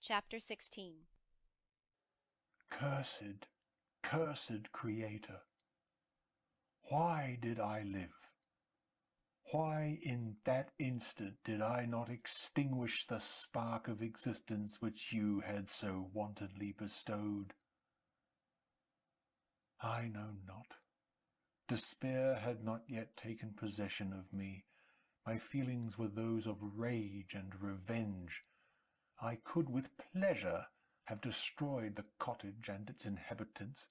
Chapter 16. Cursed, cursed Creator! Why did I live? Why in that instant did I not extinguish the spark of existence which you had so wantonly bestowed? I know not. Despair had not yet taken possession of me. My feelings were those of rage and revenge. I could with pleasure have destroyed the cottage and its inhabitants,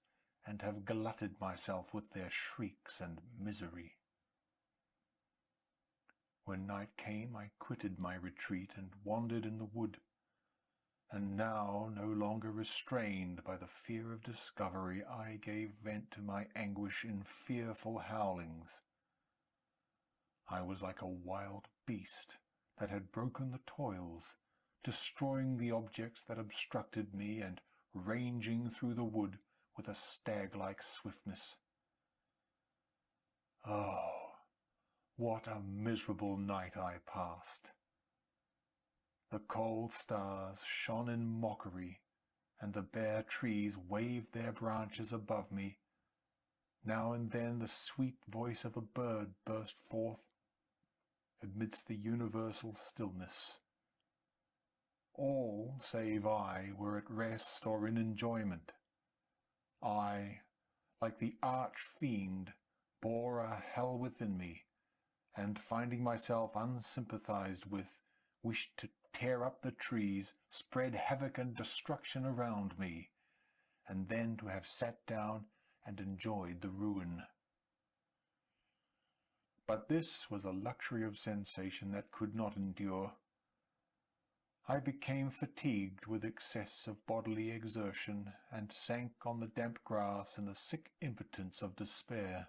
and have glutted myself with their shrieks and misery. When night came, I quitted my retreat and wandered in the wood. And now, no longer restrained by the fear of discovery, I gave vent to my anguish in fearful howlings. I was like a wild beast that had broken the toils, destroying the objects that obstructed me, and ranging through the wood with a stag-like swiftness. Oh, what a miserable night I passed! The cold stars shone in mockery, and the bare trees waved their branches above me. Now and then the sweet voice of a bird burst forth amidst the universal stillness. All, save I, were at rest or in enjoyment. I, like the arch-fiend, bore a hell within me, and, finding myself unsympathized with, wished to tear up the trees, spread havoc and destruction around me, and then to have sat down and enjoyed the ruin. But this was a luxury of sensation that could not endure. I became fatigued with excess of bodily exertion, and sank on the damp grass in the sick impotence of despair.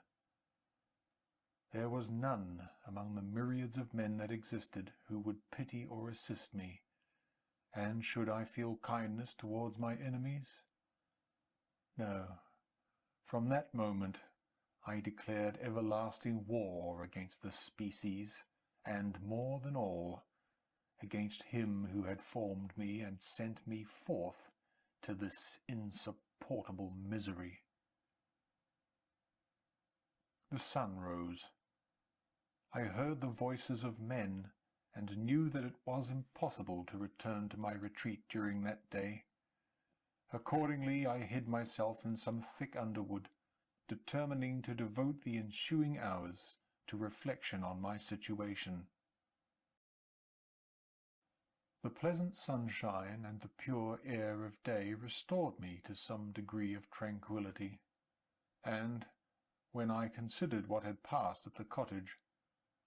There was none among the myriads of men that existed who would pity or assist me. And should I feel kindness towards my enemies? No. From that moment I declared everlasting war against the species, and, more than all, against him who had formed me and sent me forth to this insupportable misery. The sun rose. I heard the voices of men, and knew that it was impossible to return to my retreat during that day. Accordingly, I hid myself in some thick underwood, determining to devote the ensuing hours to reflection on my situation. The pleasant sunshine and the pure air of day restored me to some degree of tranquillity, and, when I considered what had passed at the cottage,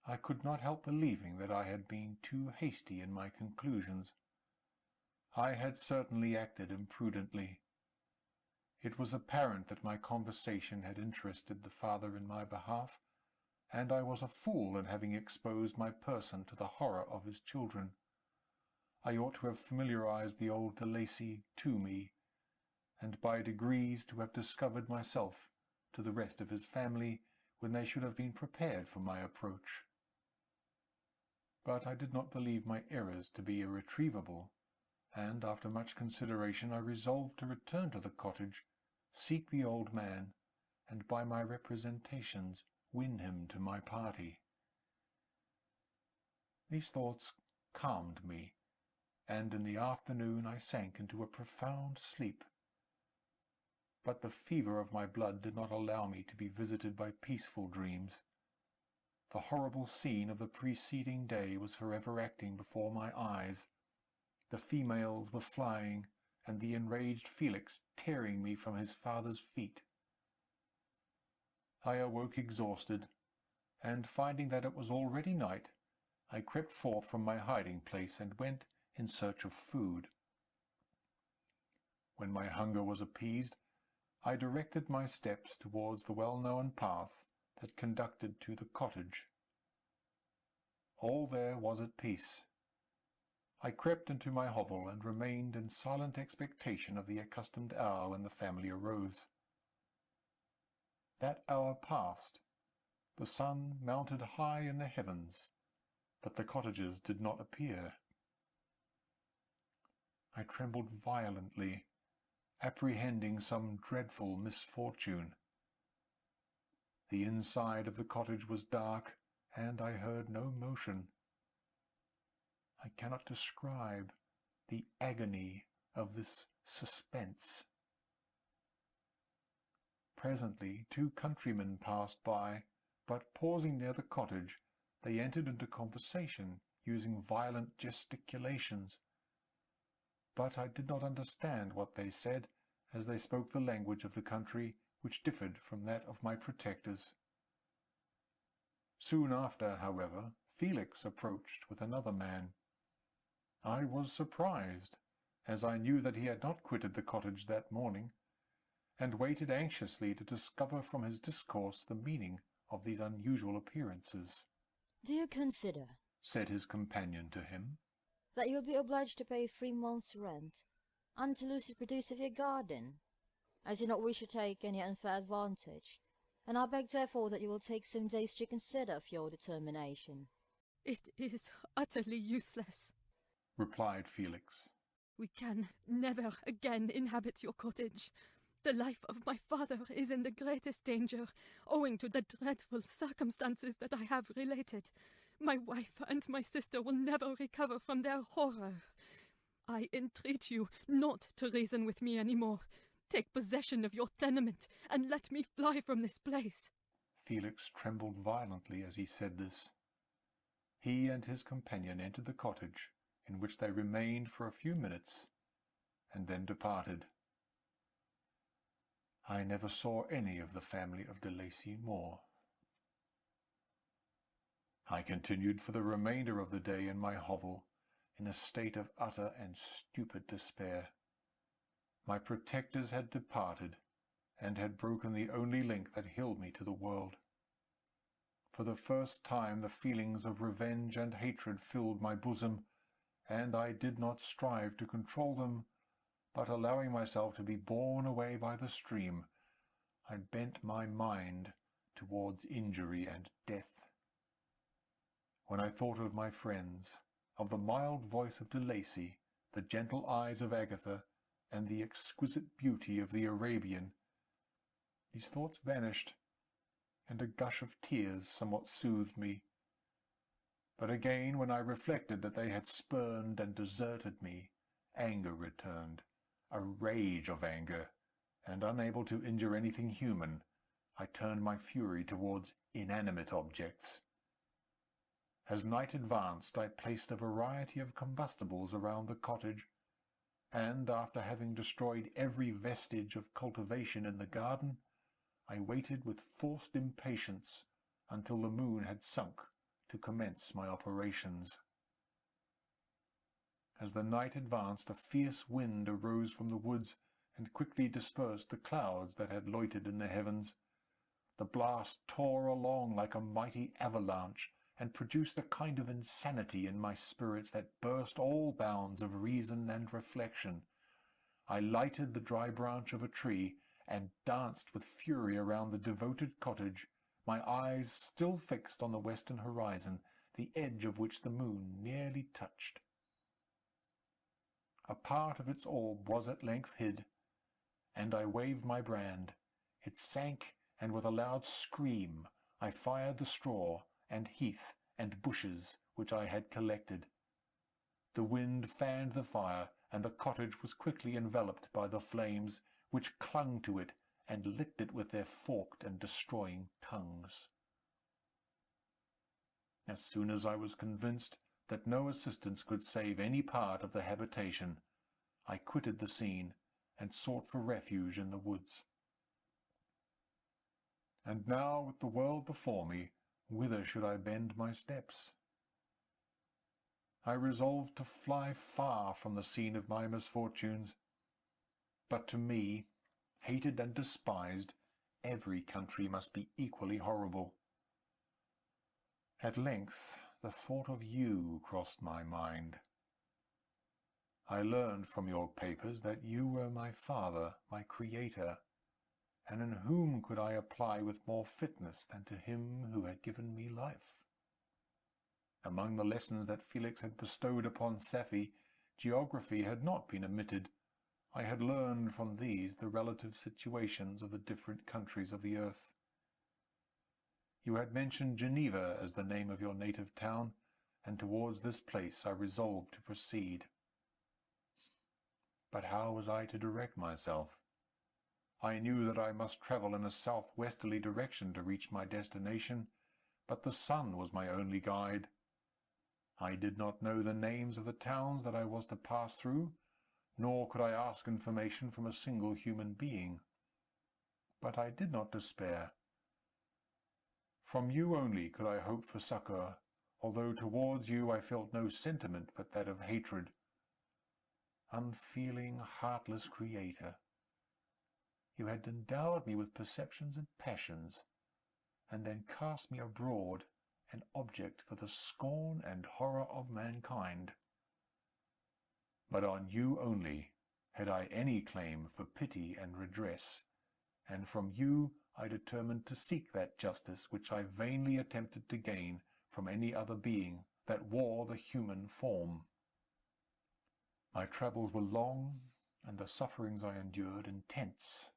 I could not help believing that I had been too hasty in my conclusions. I had certainly acted imprudently. It was apparent that my conversation had interested the father in my behalf, and I was a fool in having exposed my person to the horror of his children. I ought to have familiarized the old de Lacy to me, and by degrees to have discovered myself to the rest of his family, when they should have been prepared for my approach. But I did not believe my errors to be irretrievable, and, after much consideration, I resolved to return to the cottage, seek the old man, and by my representations win him to my party. These thoughts calmed me, and in the afternoon I sank into a profound sleep. But the fever of my blood did not allow me to be visited by peaceful dreams. The horrible scene of the preceding day was forever acting before my eyes. The females were flying, and the enraged Felix tearing me from his father's feet. I awoke exhausted, and, finding that it was already night, I crept forth from my hiding-place and went in search of food. When my hunger was appeased, I directed my steps towards the well-known path that conducted to the cottage. All there was at peace. I crept into my hovel, and remained in silent expectation of the accustomed hour when the family arose. That hour passed. The sun mounted high in the heavens, but the cottagers did not appear. I trembled violently, apprehending some dreadful misfortune. The inside of the cottage was dark, and I heard no motion. I cannot describe the agony of this suspense. Presently 2 countrymen passed by, but pausing near the cottage, they entered into conversation, using violent gesticulations. But I did not understand what they said, as they spoke the language of the country, which differed from that of my protectors. Soon after, however, Felix approached with another man. I was surprised, as I knew that he had not quitted the cottage that morning, and waited anxiously to discover from his discourse the meaning of these unusual appearances. "Do you consider," said his companion to him, "that you will be obliged to pay 3 months' rent, and to lose the produce of your garden? I do not wish to take any unfair advantage, and I beg therefore that you will take some days to consider of your determination." "It is utterly useless," replied Felix. "We can never again inhabit your cottage. The life of my father is in the greatest danger, owing to the dreadful circumstances that I have related. My wife and my sister will never recover from their horror. I entreat you not to reason with me any more. Take possession of your tenement, and let me fly from this place." Felix trembled violently as he said this. He and his companion entered the cottage, in which they remained for a few minutes, and then departed. I never saw any of the family of de Lacy more. I continued for the remainder of the day in my hovel, in a state of utter and stupid despair. My protectors had departed, and had broken the only link that held me to the world. For the first time the feelings of revenge and hatred filled my bosom, and I did not strive to control them, but allowing myself to be borne away by the stream, I bent my mind towards injury and death. When I thought of my friends, of the mild voice of de Lacy, the gentle eyes of Agatha, and the exquisite beauty of the Arabian, these thoughts vanished, and a gush of tears somewhat soothed me. But again, when I reflected that they had spurned and deserted me, anger returned, a rage of anger, and unable to injure anything human, I turned my fury towards inanimate objects. As night advanced, I placed a variety of combustibles around the cottage, and, after having destroyed every vestige of cultivation in the garden, I waited with forced impatience until the moon had sunk to commence my operations. As the night advanced, a fierce wind arose from the woods, and quickly dispersed the clouds that had loitered in the heavens. The blast tore along like a mighty avalanche, and produced a kind of insanity in my spirits that burst all bounds of reason and reflection. I lighted the dry branch of a tree, and danced with fury around the devoted cottage, my eyes still fixed on the western horizon, the edge of which the moon nearly touched. A part of its orb was at length hid, and I waved my brand. It sank, and with a loud scream I fired the straw, and heath, and bushes which I had collected. The wind fanned the fire, and the cottage was quickly enveloped by the flames, which clung to it, and licked it with their forked and destroying tongues. As soon as I was convinced that no assistance could save any part of the habitation, I quitted the scene, and sought for refuge in the woods. And now, with the world before me, whither should I bend my steps? I resolved to fly far from the scene of my misfortunes. But to me, hated and despised, every country must be equally horrible. At length, the thought of you crossed my mind. I learned from your papers that you were my father, my creator, and in whom could I apply with more fitness than to him who had given me life? Among the lessons that Felix had bestowed upon Safie, Geography had not been omitted. I had learned from these the relative situations of the different countries of the earth. You had mentioned Geneva as the name of your native town, and towards this place I resolved to proceed. But how was I to direct myself? I knew that I must travel in a southwesterly direction to reach my destination, but the sun was my only guide. I did not know the names of the towns that I was to pass through, nor could I ask information from a single human being. But I did not despair. From you only could I hope for succour, although towards you I felt no sentiment but that of hatred. Unfeeling, heartless creator! You had endowed me with perceptions and passions, and then cast me abroad, an object for the scorn and horror of mankind. But on you only had I any claim for pity and redress, and from you I determined to seek that justice which I vainly attempted to gain from any other being that wore the human form. My travels were long, and the sufferings I endured intense.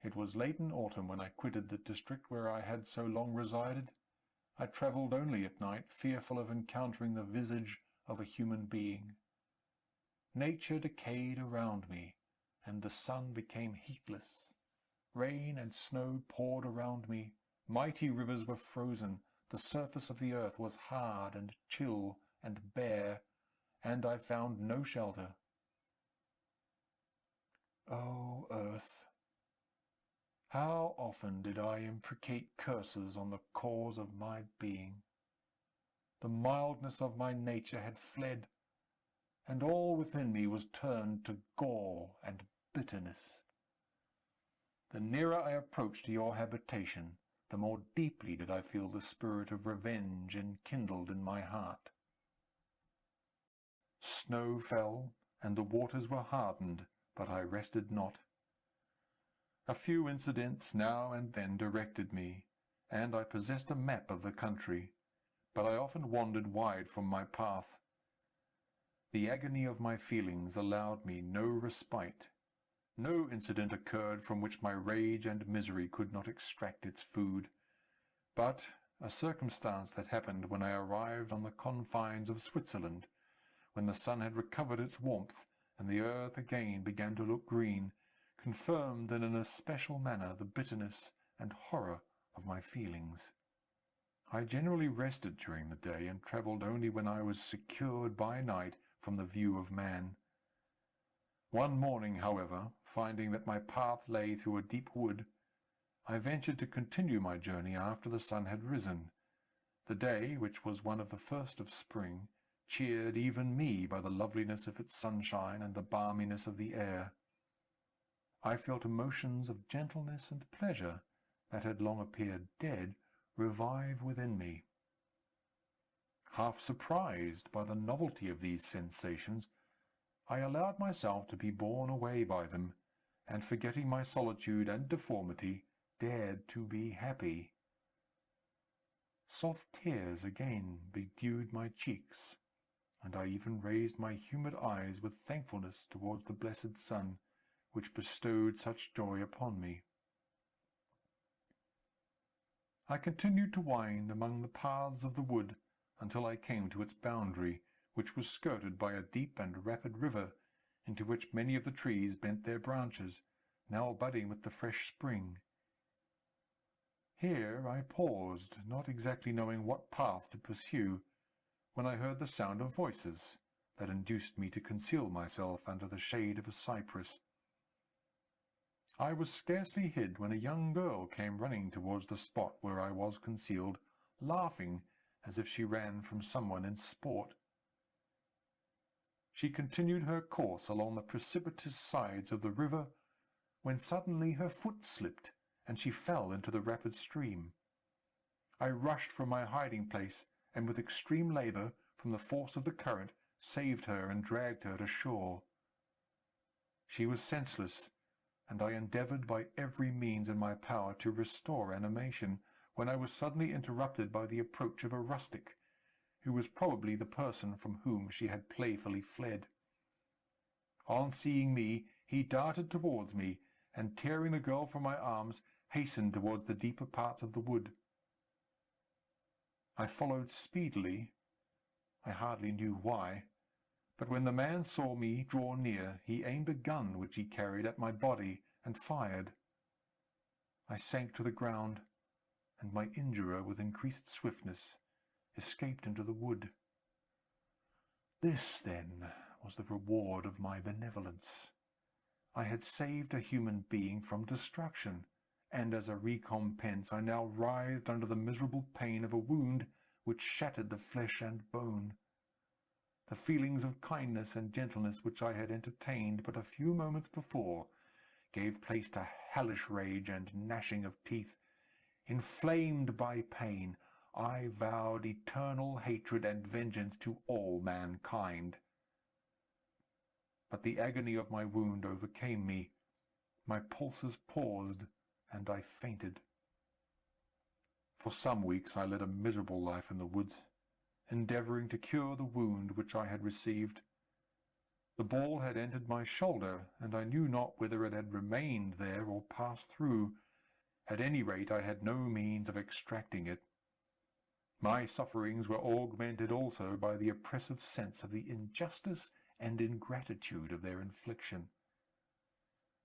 It was late in autumn when I quitted the district where I had so long resided. I travelled only at night, fearful of encountering the visage of a human being. Nature decayed around me, and the sun became heatless. Rain and snow poured around me. Mighty rivers were frozen. The surface of the earth was hard and chill and bare, and I found no shelter. O earth! How often did I imprecate curses on the cause of my being! The mildness of my nature had fled, and all within me was turned to gall and bitterness. The nearer I approached to your habitation, the more deeply did I feel the spirit of revenge enkindled in my heart. Snow fell, and the waters were hardened, but I rested not. A few incidents now and then directed me, and I possessed a map of the country, but I often wandered wide from my path. The agony of my feelings allowed me no respite. No incident occurred from which my rage and misery could not extract its food. But a circumstance that happened when I arrived on the confines of Switzerland, when the sun had recovered its warmth, and the earth again began to look green, confirmed in an especial manner the bitterness and horror of my feelings. I generally rested during the day, and travelled only when I was secured by night from the view of man. One morning, however, finding that my path lay through a deep wood, I ventured to continue my journey after the sun had risen. The day, which was one of the first of spring, cheered even me by the loveliness of its sunshine and the balminess of the air. I felt emotions of gentleness and pleasure, that had long appeared dead, revive within me. Half surprised by the novelty of these sensations, I allowed myself to be borne away by them, and forgetting my solitude and deformity, dared to be happy. Soft tears again bedewed my cheeks, and I even raised my humid eyes with thankfulness towards the blessed sun, which bestowed such joy upon me. I continued to wind among the paths of the wood until I came to its boundary, which was skirted by a deep and rapid river, into which many of the trees bent their branches, now budding with the fresh spring. Here I paused, not exactly knowing what path to pursue, when I heard the sound of voices, that induced me to conceal myself under the shade of a cypress. I was scarcely hid when a young girl came running towards the spot where I was concealed, laughing as if she ran from someone in sport. She continued her course along the precipitous sides of the river, when suddenly her foot slipped, and she fell into the rapid stream. I rushed from my hiding-place, and with extreme labour, from the force of the current, saved her and dragged her to shore. She was senseless, and I endeavoured by every means in my power to restore animation, when I was suddenly interrupted by the approach of a rustic, who was probably the person from whom she had playfully fled. On seeing me, he darted towards me, and tearing the girl from my arms, hastened towards the deeper parts of the wood. I followed speedily. I hardly knew why. But when the man saw me draw near, he aimed a gun which he carried at my body, and fired. I sank to the ground, and my injurer, with increased swiftness, escaped into the wood. This, then, was the reward of my benevolence. I had saved a human being from destruction, and as a recompense I now writhed under the miserable pain of a wound which shattered the flesh and bone. The feelings of kindness and gentleness which I had entertained but a few moments before gave place to hellish rage and gnashing of teeth. Inflamed by pain, I vowed eternal hatred and vengeance to all mankind. But the agony of my wound overcame me. My pulses paused, and I fainted. For some weeks I led a miserable life in the woods, endeavouring to cure the wound which I had received. The ball had entered my shoulder, and I knew not whether it had remained there or passed through. At any rate, I had no means of extracting it. My sufferings were augmented also by the oppressive sense of the injustice and ingratitude of their infliction.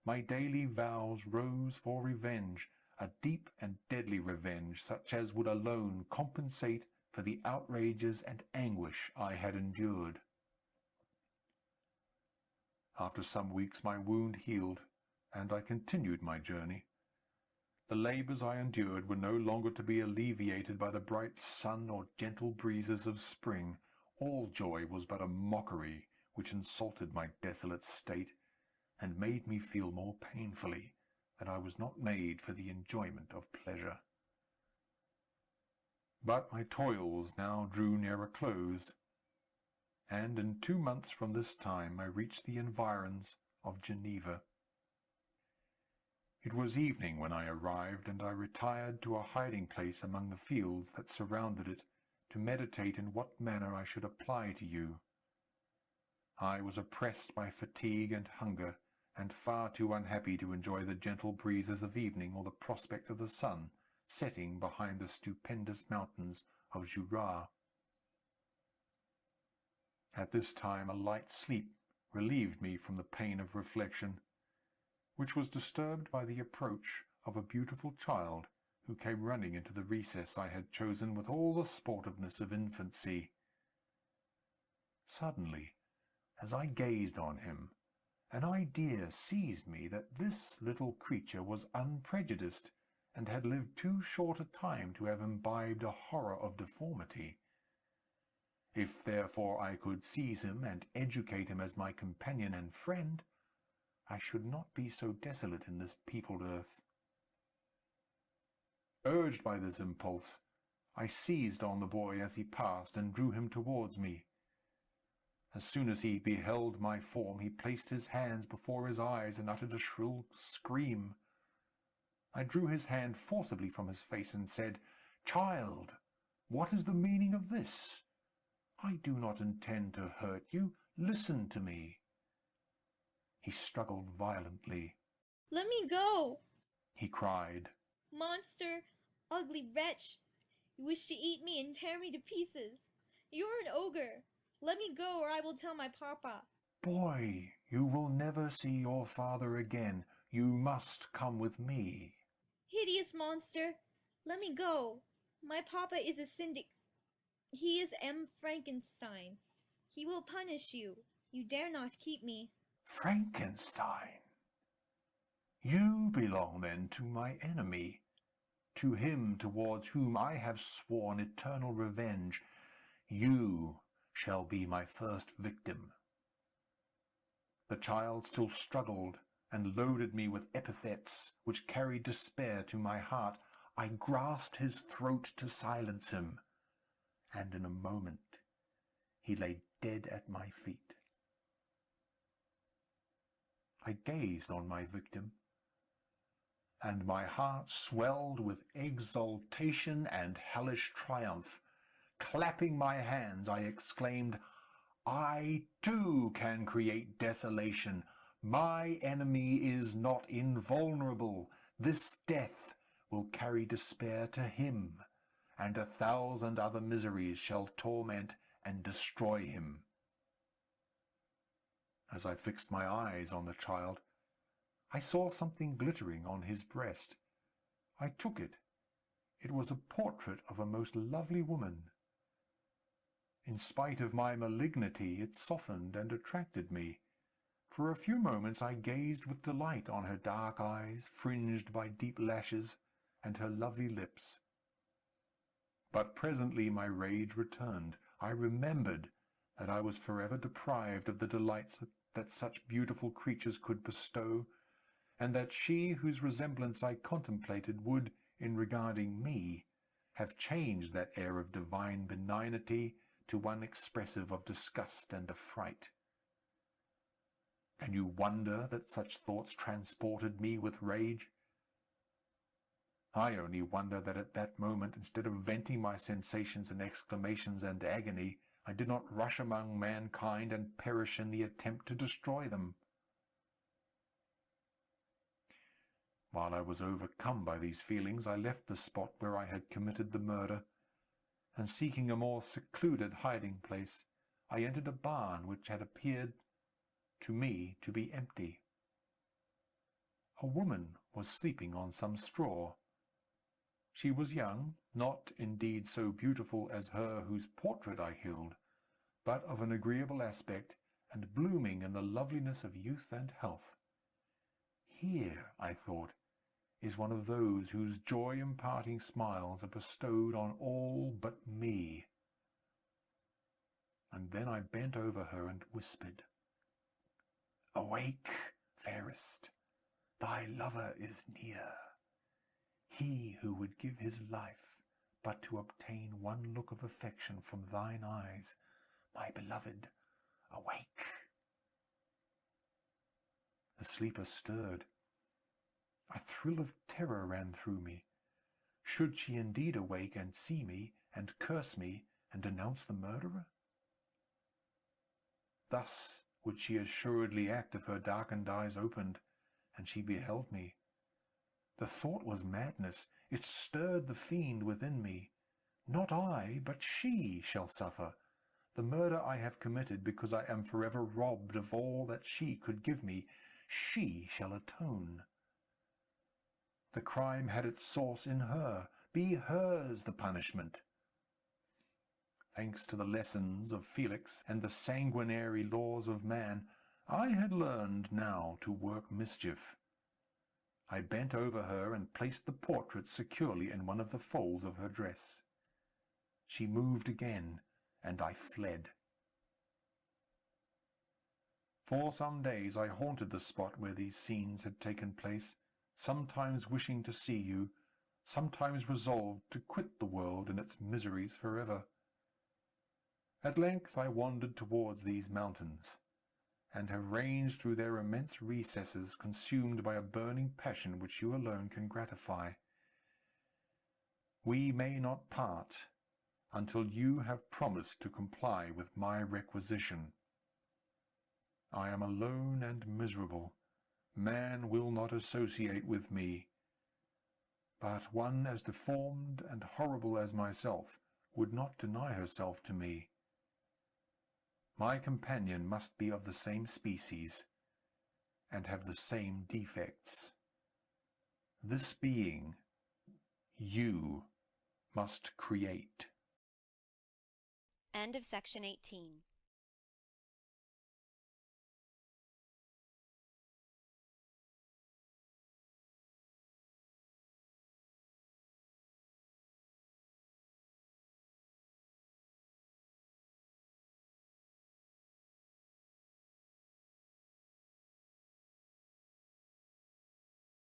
My daily vows rose for revenge, a deep and deadly revenge, such as would alone compensate for the outrages and anguish I had endured. After some weeks my wound healed, and I continued my journey. The labours I endured were no longer to be alleviated by the bright sun or gentle breezes of spring. All joy was but a mockery which insulted my desolate state, and made me feel more painfully that I was not made for the enjoyment of pleasure. But my toils now drew near a close, and in 2 months from this time I reached the environs of Geneva. It was evening when I arrived, and I retired to a hiding-place among the fields that surrounded it, to meditate in what manner I should apply to you. I was oppressed by fatigue and hunger, and far too unhappy to enjoy the gentle breezes of evening or the prospect of the sun setting behind the stupendous mountains of Jura. At this time a light sleep relieved me from the pain of reflection, which was disturbed by the approach of a beautiful child who came running into the recess I had chosen with all the sportiveness of infancy. Suddenly, as I gazed on him, an idea seized me that this little creature was unprejudiced, and had lived too short a time to have imbibed a horror of deformity. If, therefore, I could seize him and educate him as my companion and friend, I should not be so desolate in this peopled earth. Urged by this impulse, I seized on the boy as he passed, and drew him towards me. As soon as he beheld my form, he placed his hands before his eyes and uttered a shrill scream. I drew his hand forcibly from his face and said, "Child, what is the meaning of this? I do not intend to hurt you. Listen to me." He struggled violently. "Let me go!" he cried. "Monster! Ugly wretch! You wish to eat me and tear me to pieces. You are an ogre. Let me go, or I will tell my papa." "Boy, you will never see your father again. You must come with me." "Hideous monster! Let me go. My papa is a syndic. He is Frankenstein. He will punish you. You dare not keep me." "Frankenstein? You belong, then, to my enemy, to him towards whom I have sworn eternal revenge. You shall be my first victim." The child still struggled, and loaded me with epithets which carried despair to my heart. I grasped his throat to silence him, and in a moment he lay dead at my feet. I gazed on my victim, and my heart swelled with exultation and hellish triumph. Clapping my hands, I exclaimed, I, too, can create desolation. My enemy is not invulnerable. This death will carry despair to him, and 1,000 other miseries shall torment and destroy him. As I fixed my eyes on the child, I saw something glittering on his breast. I took it. It was a portrait of a most lovely woman. In spite of my malignity, it softened and attracted me. For a few moments I gazed with delight on her dark eyes, fringed by deep lashes, and her lovely lips. But presently my rage returned. I remembered that I was forever deprived of the delights that such beautiful creatures could bestow, and that she whose resemblance I contemplated would, in regarding me, have changed that air of divine benignity to one expressive of disgust and affright. Can you wonder that such thoughts transported me with rage? I only wonder that at that moment, instead of venting my sensations in exclamations and agony, I did not rush among mankind and perish in the attempt to destroy them. While I was overcome by these feelings, I left the spot where I had committed the murder, and seeking a more secluded hiding-place, I entered a barn which had appeared to me to be empty. A woman was sleeping on some straw. She was young, not indeed so beautiful as her whose portrait I held, but of an agreeable aspect, and blooming in the loveliness of youth and health. Here, I thought, is one of those whose joy-imparting smiles are bestowed on all but me. And then I bent over her and whispered, "Awake, fairest, thy lover is near. He who would give his life but to obtain one look of affection from thine eyes, my beloved, awake." The sleeper stirred. A thrill of terror ran through me. Should she indeed awake and see me, and curse me, and denounce the murderer? Thus would she assuredly act if her darkened eyes opened, and she beheld me. The thought was madness. It stirred the fiend within me. Not I, but she shall suffer. The murder I have committed because I am forever robbed of all that she could give me. She shall atone. The crime had its source in her. Be hers the punishment. Thanks to the lessons of Felix and the sanguinary laws of man, I had learned now to work mischief. I bent over her and placed the portrait securely in one of the folds of her dress. She moved again, and I fled. For some days I haunted the spot where these scenes had taken place, sometimes wishing to see you, sometimes resolved to quit the world and its miseries forever. At length I wandered towards these mountains, and have ranged through their immense recesses, consumed by a burning passion which you alone can gratify. We may not part until you have promised to comply with my requisition. I am alone and miserable. Man will not associate with me. But one as deformed and horrible as myself would not deny herself to me. My companion must be of the same species, and have the same defects. This being, you must create. End of section 18.